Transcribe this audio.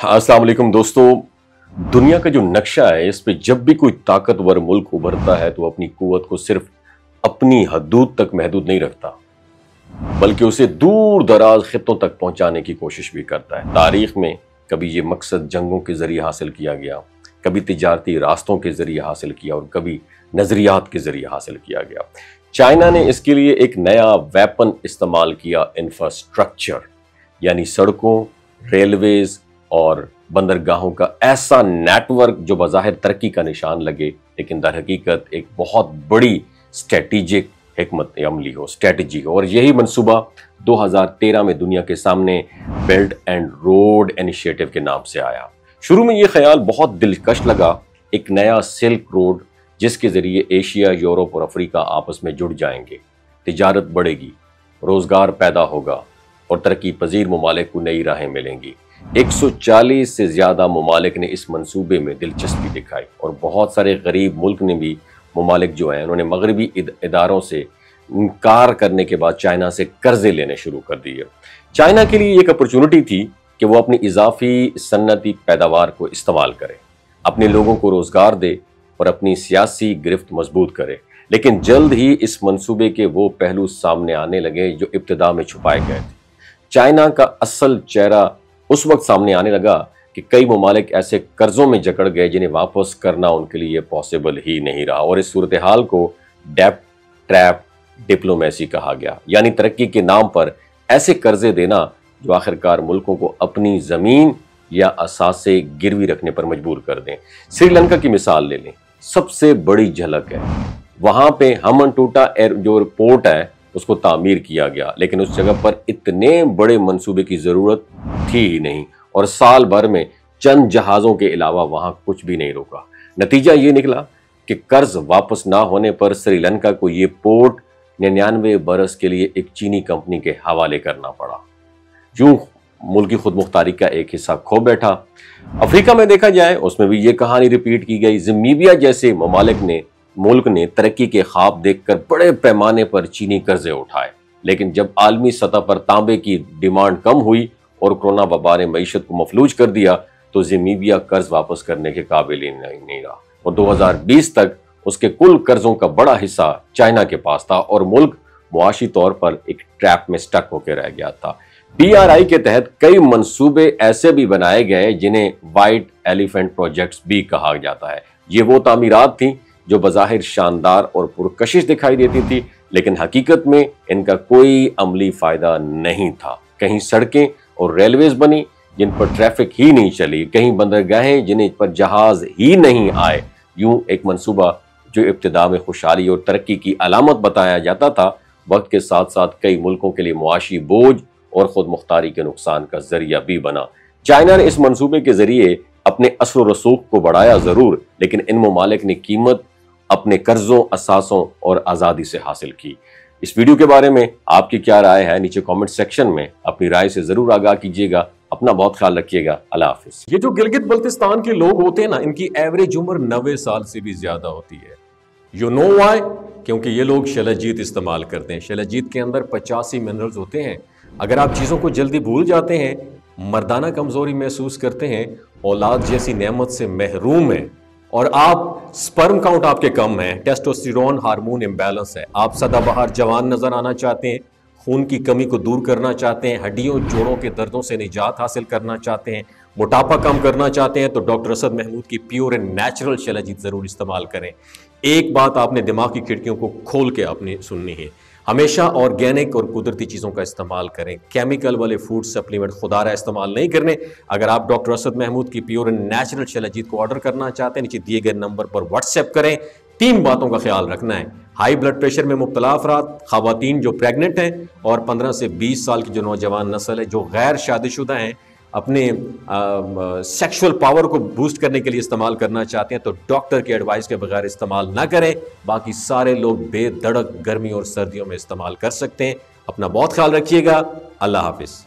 अस्सलाम वालेकुम दोस्तों। दुनिया का जो नक्शा है इस पे जब भी कोई ताकतवर मुल्क उभरता है तो अपनी कुव्वत को सिर्फ अपनी हदूद तक महदूद नहीं रखता, बल्कि उसे दूर दराज खित्तों तक पहुंचाने की कोशिश भी करता है। तारीख में कभी ये मकसद जंगों के जरिए हासिल किया गया, कभी तिजारती रास्तों के जरिए हासिल किया और कभी नजरियात के जरिए हासिल किया गया। चाइना ने इसके लिए एक नया वेपन इस्तेमाल किया, इंफ्रास्ट्रक्चर, यानी सड़कों, रेलवेज और बंदरगाहों का ऐसा नेटवर्क जो बज़ाहिर तरक्की का निशान लगे लेकिन दर हकीकत एक बहुत बड़ी स्ट्रेटेजिक हिकमत अमली हो, स्ट्रेटजी हो। और यही मंसूबा 2013 में दुनिया के सामने बेल्ट एंड रोड इनिशिएटिव के नाम से आया। शुरू में ये ख्याल बहुत दिलकश लगा, एक नया सिल्क रोड जिसके जरिए एशिया, यूरोप और अफ्रीका आपस में जुड़ जाएंगे, तिजारत बढ़ेगी, रोजगार पैदा होगा और तरक्की पजीर ममालिक को नई राहें मिलेंगी। 140 से ज्यादा ममालिक ने इस मंसूबे में दिलचस्पी दिखाई और बहुत सारे गरीब मुल्क ने भी, ममालिक जो हैं उन्होंने मगरबी इदारों से इनकार करने के बाद चाइना से कर्जे लेने शुरू कर दिए। चाइना के लिए एक अपॉर्चुनिटी थी कि वो अपनी इजाफी सन्नती पैदावार को इस्तेमाल करे, अपने लोगों को रोजगार दे और अपनी सियासी गिरफ्त मजबूत करे। लेकिन जल्द ही इस मंसूबे के वो पहलू सामने आने लगे जो इब्तिदा में छुपाए गए थे। चाइना का असल चेहरा उस वक्त सामने आने लगा कि कई ममालिक ऐसे कर्जों में जकड़ गए जिन्हें वापस करना उनके लिए पॉसिबल ही नहीं रहा, और इस सूरत हाल को डेब्ट ट्रैप डिप्लोमेसी कहा गया, यानी तरक्की के नाम पर ऐसे कर्जे देना जो आखिरकार मुल्कों को अपनी जमीन या असासे गिरवी रखने पर मजबूर कर दें। श्रीलंका की मिसाल ले लें, सबसे बड़ी झलक है। वहां पे हमनटोटा जो पोर्ट है उसको तामीर किया गया, लेकिन उस जगह पर इतने बड़े मंसूबे की जरूरत थी ही नहीं और साल भर में चंद जहाजों के अलावा वहां कुछ भी नहीं रुका। नतीजा ये निकला कि कर्ज वापस ना होने पर श्रीलंका को ये पोर्ट 99 बरस के लिए एक चीनी कंपनी के हवाले करना पड़ा। यूं मुल्की खुद मुख्तारी का एक हिस्सा खो बैठा। अफ्रीका में देखा जाए उसमें भी ये कहानी रिपीट की गई। ज़िम्बाब्वे जैसे मुल्क ने तरक्की के ख्वाब देखकर बड़े पैमाने पर चीनी कर्जे उठाए, लेकिन जब आलमी सतह पर तांबे की डिमांड कम हुई और कोरोना वबा ने मईशत को मफलूज कर दिया तो ज़िम्बाब्वे कर्ज वापस करने के काबिल ही नहीं रहा और 2020 तक उसके कुल कर्जों का बड़ा हिस्सा चाइना के पास था और मुल्क मुआशी तौर पर एक ट्रैप में स्टक होकर रह गया था। PRI के तहत कई मंसूबे ऐसे भी बनाए गए जिन्हें व्हाइट एलिफेंट प्रोजेक्ट्स भी कहा जाता है। ये वो तामीरात थी जो बज़ाहिर शानदार और पुरकशिश दिखाई देती थी, लेकिन हकीकत में इनका कोई अमली फायदा नहीं था। कहीं सड़कें और रेलवेज बनी जिन पर ट्रैफिक ही नहीं चली, कहीं बंदरगाहें जिन पर जहाज ही नहीं आए। यूं एक मंसूबा जो इब्तिदा में खुशहाली और तरक्की की अलामत बताया जाता था, वक्त के साथ साथ कई मुल्कों के लिए मुआशी बोझ और खुद मुख्तारी के नुकसान का जरिया भी बना। चाइना ने इस मंसूबे के जरिए अपने असर व रसूख को बढ़ाया जरूर, लेकिन इन ममालिक ने कीमत अपने कर्जों, असासों और आज़ादी से हासिल की। इस वीडियो के बारे में आपकी क्या राय है, नीचे कमेंट सेक्शन में अपनी राय से जरूर आगाह कीजिएगा। अपना बहुत ख्याल रखिएगा। अल्लाह हाफिज। ये जो गिलगित बल्तिस्तान के लोग होते हैं ना, इनकी एवरेज उम्र 90 साल से भी ज्यादा होती है। You know why? क्योंकि ये लोग शलजीत इस्तेमाल करते हैं। शलजीत के अंदर 85 मिनरल्स होते हैं। अगर आप चीज़ों को जल्दी भूल जाते हैं, मर्दाना कमजोरी महसूस करते हैं, औलाद जैसी नेमत से महरूम हैं और आप स्पर्म काउंट आपके कम है, टेस्टोस्टेरोन हार्मोन इम्बैलेंस है, आप सदाबहार जवान नजर आना चाहते हैं, खून की कमी को दूर करना चाहते हैं, हड्डियों जोड़ों के दर्दों से निजात हासिल करना चाहते हैं, मोटापा कम करना चाहते हैं, तो डॉक्टर असद महमूद की प्योर एंड नेचुरल शलजीत जरूर इस्तेमाल करें। एक बात आपने दिमाग की खिड़कियों को खोल के आपने सुननी है, हमेशा ऑर्गेनिक और कुदरती चीज़ों का इस्तेमाल करें। केमिकल वाले फूड सप्लीमेंट खुदारा इस्तेमाल नहीं करने। अगर आप डॉक्टर असद महमूद की प्योर एंड नेचुरल शलजीत को ऑर्डर करना चाहते हैं, नीचे दिए गए नंबर पर व्हाट्सएप करें। 3 बातों का ख्याल रखना है, हाई ब्लड प्रेशर में मुब्तला अफराद, खवातीन जो प्रेग्नेंट हैं और 15 से 20 साल की जो नौजवान नस्ल है जो गैर शादीशुदा हैं, अपने सेक्सुअल पावर को बूस्ट करने के लिए इस्तेमाल करना चाहते हैं तो डॉक्टर के एडवाइस के बगैर इस्तेमाल ना करें। बाकी सारे लोग बेधड़क गर्मी और सर्दियों में इस्तेमाल कर सकते हैं। अपना बहुत ख्याल रखिएगा। अल्लाह हाफिज।